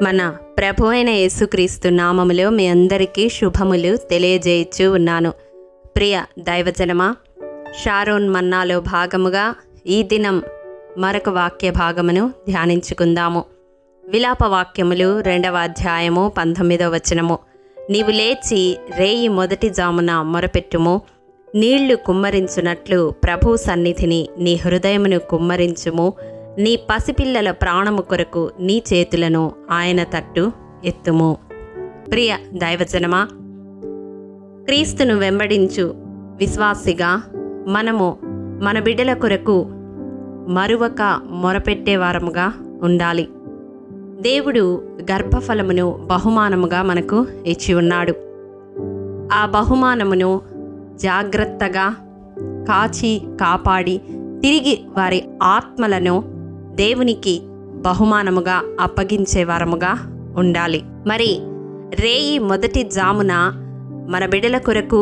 మన ప్రభు అయిన యేసుక్రీస్తు నామములో మీ అందరికీ శుభములు తెలియజేయచ్చు ఉన్నాను. ప్రియ దైవజనమా, షారోన్ మన్నాలో భాగముగా ఈ దినం మరొక వాక్య భాగమును ధ్యానించుకుందాము. విలాప వాక్యములు 2వ అధ్యాయము 19వ వచనము. నీవు లేచి రేయి మొదటి జామున మొరపెట్టుము, నీళ్లు కుమ్మరించున్నట్లు ప్రభు సన్నిధిని నీ హృదయమును కుమ్మరించుము, నీ పసిపిల్లల ప్రాణము కొరకు నీ చేతులను ఆయన తట్టు ఎత్తుము. ప్రియ దైవజనమా, క్రీస్తును వెంబడించు విశ్వాసిగా మనము మన బిడ్డల కొరకు మరువక మొరపెట్టేవారముగా ఉండాలి. దేవుడు గర్భఫలమును బహుమానముగా మనకు ఇచ్చి ఉన్నాడు. ఆ బహుమానమును జాగ్రత్తగా కాచి కాపాడి తిరిగి వారి ఆత్మలను దేవునికి బహుమానముగా అప్పగించే వారముగా ఉండాలి. మరి రేయి మొదటి జామున మన బిడ్డల కొరకు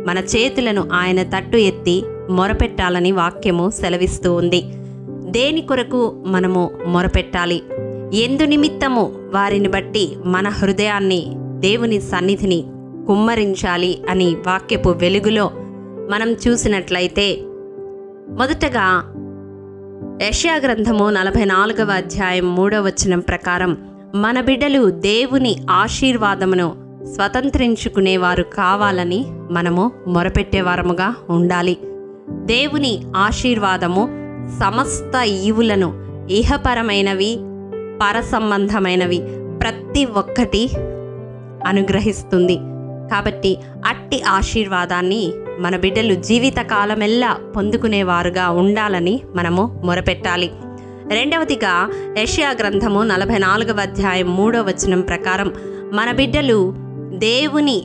మన చేతులను ఆయన తట్టు ఎత్తి మొరపెట్టాలని వాక్యము సెలవిస్తూ ఉంది. దేని కొరకు మనము మొరపెట్టాలి, ఎందు నిమిత్తము వారిని బట్టి మన హృదయాన్ని దేవుని సన్నిధిని కుమ్మరించాలి అని వాక్యపు వెలుగులో మనం చూసినట్లయితే, మొదటగా యెషయా గ్రంథము 44వ అధ్యాయం 3వ వచనం ప్రకారం మన బిడ్డలు దేవుని ఆశీర్వాదమును స్వతంత్రించుకునేవారు కావాలని మనము మొరపెట్టేవారముగా ఉండాలి. దేవుని ఆశీర్వాదము సమస్త ఈవులను, ఇహపరమైనవి పరసంబంధమైనవి ప్రతి ఒక్కటి అనుగ్రహిస్తుంది. కాబట్టి అట్టి ఆశీర్వాదాన్ని మన బిడ్డలు జీవితకాలమెల్లా పొందుకునేవారుగా ఉండాలని మనము మొరపెట్టాలి. రెండవదిగా యెషయా గ్రంథము 44వ అధ్యాయం 3వ వచనం ప్రకారం మన బిడ్డలు దేవుని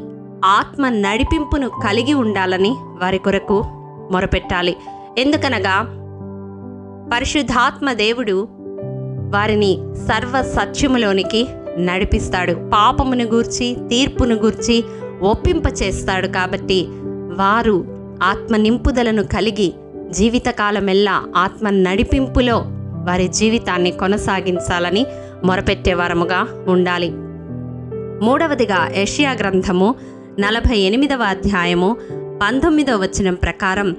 ఆత్మ నడిపింపును కలిగి ఉండాలని వారి కొరకు మొరపెట్టాలి. ఎందుకనగా పరిశుద్ధాత్మ దేవుడు వారిని సర్వ సత్యములోనికి నడిపిస్తాడు, పాపమును గూర్చి తీర్పును గూర్చి ఒప్పింపచేస్తాడు. కాబట్టి వారు ఆత్మ నింపుదలను కలిగి జీవితకాలమెల్లా ఆత్మ నడిపింపులో వారి జీవితాన్ని కొనసాగించాలని మొరపెట్టేవారముగా ఉండాలి. మూడవదిగా యెషయా గ్రంథము 48వ అధ్యాయము 19వ వచనం ప్రకారం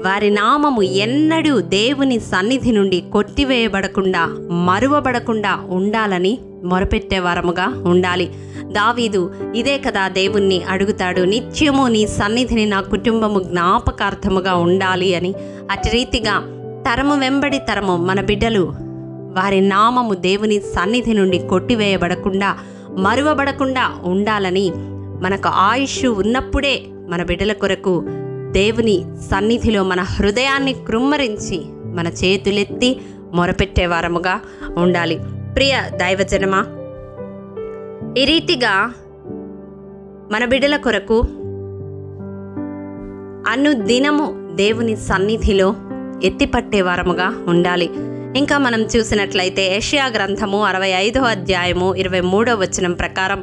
వారి నామము ఎన్నడూ దేవుని సన్నిధి నుండి కొట్టివేయబడకుండా మరువబడకుండా ఉండాలని మొరపెట్టేవారముగా ఉండాలి. దావీదు ఇదే కదా దేవుణ్ణి అడుగుతాడు, నిత్యము నీ సన్నిధిని నా కుటుంబము జ్ఞాపకార్థముగా ఉండాలి అని. అటు రీతిగా తరము వెంబడి తరము మన బిడ్డలు వారి నామము దేవుని సన్నిధి నుండి కొట్టివేయబడకుండా మరువబడకుండా ఉండాలని, మనకు ఆయుష్ ఉన్నప్పుడే మన బిడ్డల కొరకు దేవుని సన్నిధిలో మన హృదయాన్ని కృమ్మరించి మన చేతులెత్తి మొరపెట్టేవారముగా ఉండాలి. ప్రియ దైవజనమా, ఈ రీతిగా మన బిడ్డల కొరకు అనుదినము దేవుని సన్నిధిలో ఎత్తిపట్టేవారముగా ఉండాలి. ఇంకా మనం చూసినట్లయితే యెషయా గ్రంథము 65వ అధ్యాయము 23వ వచనం ప్రకారం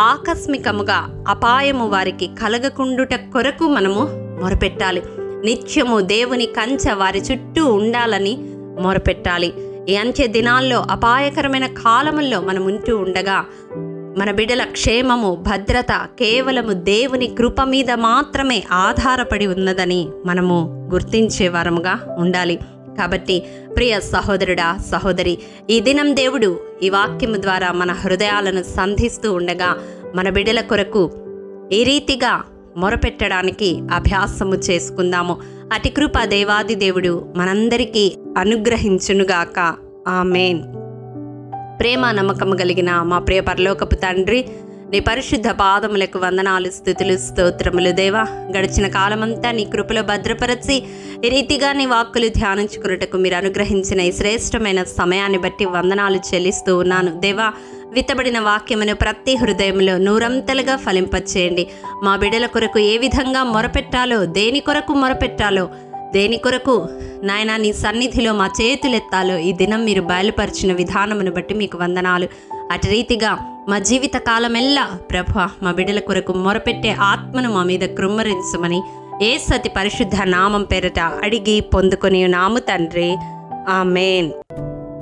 ఆకస్మికముగా అపాయము వారికి కలగకుండుట కొరకు మనము మొరపెట్టాలి. నిత్యము దేవుని కంచె వారి చుట్టూ ఉండాలని మొరపెట్టాలి. ఈ అంత్య దినాల్లో అపాయకరమైన కాలముల్లో మనం ఉంటూ ఉండగా మన బిడ్డల క్షేమము భద్రత కేవలము దేవుని కృప మీద మాత్రమే ఆధారపడి ఉన్నదని మనము గుర్తించే వారముగా ఉండాలి. కాబట్టి ప్రియ సహోదరుడా సహోదరి, ఈ దినం దేవుడు ఈ వాక్యము ద్వారా మన హృదయాలను సంధిస్తూ ఉండగా మన బిడ్డల కొరకు ఈ రీతిగా మొరపెట్టడానికి అభ్యాసము చేసుకుందాము. అటి కృప దేవాది దేవుడు మనందరికీ అనుగ్రహించునుగాక. ఆమేన్. ప్రేమ నమ్మకము కలిగిన మా ప్రియ పరలోకపు తండ్రి, నీ పరిశుద్ధ పాదములకు వందనాలు, స్తుతులు, స్తోత్రములు. దేవా, గడిచిన కాలమంతా నీ కృపలో భద్రపరచి ఈ రీతిగా నీ వాక్కులు ధ్యానించుకున్నటకు మీరు అనుగ్రహించిన ఈ శ్రేష్టమైన సమయాన్ని బట్టి వందనాలు చెల్లిస్తూ ఉన్నాను. దేవా, విత్తబడిన వాక్యమును ప్రతి హృదయంలో నూరంతలుగా ఫలింపచేయండి. మా బిడ్డల కొరకు ఏ విధంగా మొరపెట్టాలో, దేని కొరకు మొరపెట్టాలో, దేని కొరకు నాయనా నీ సన్నిధిలో మా చేతులెత్తాలో ఈ దినం మీరు బయలుపరిచిన విధానమును బట్టి మీకు వందనాలు. అటు రీతిగా మా జీవిత కాలమెల్లా ప్రభువా మా బిడ్డల కొరకు మొరపెట్టే ఆత్మను మా మీద కృమ్మరించమని యేసు అతి పరిశుద్ధ నామం పేరట అడిగి పొందుకొని నాము తండ్రి. ఆమేన్.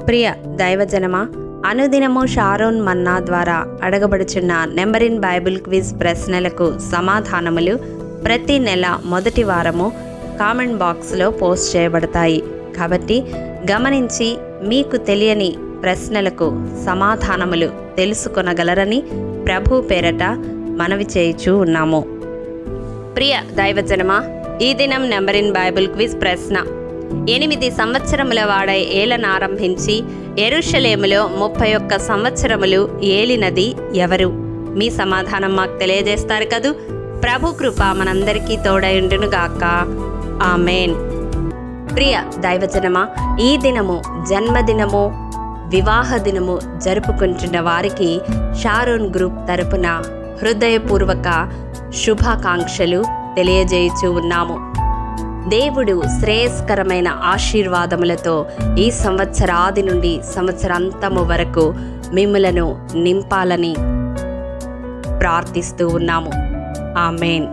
ప్రియ దైవజనమా, అనుదినము షారోన్ మన్నా ద్వారా అడగబడుచున్న నెంబర్ ఇన్ బైబిల్ క్విజ్ ప్రశ్నలకు సమాధానములు ప్రతి నెల మొదటి వారము కామెంట్ బాక్స్లో పోస్ట్ చేయబడతాయి. కాబట్టి గమనించి మీకు తెలియని ప్రశ్నలకు సమాధానములు తెలుసుకొనగలరని ప్రభు పేరట మనవి చేయుచూ ఉన్నాము. ప్రియ దైవజనమా, ఈ దినం నెంబర్ ఇన్ బైబిల్ క్విజ్ ప్రశ్న: 8 సంవత్సరముల వాడై ఏలనారంభించి యెరూషలేములో 31 సంవత్సరములు ఏలినది ఎవరు? మీ సమాధానం మాకు తెలియజేస్తారు కదూ. ప్రభు కృప మనందరికీ తోడయుండునుగాక. ఆమెన్. ప్రియ దైవజనమా, ఈ దినము జన్మదినము, వివాహ దినము జరుపుకుంటున్న వారికి షారోన్ గ్రూప్ తరపున హృదయపూర్వక శుభాకాంక్షలు తెలియజేయుచూ ఉన్నాము. దేవుడు శ్రేయస్కరమైన ఆశీర్వాదములతో ఈ సంవత్సరాది నుండి సంవత్సరాంతము వరకు మిమ్ములను నింపాలని ప్రార్థిస్తూ ఉన్నాము. ఆమెన్.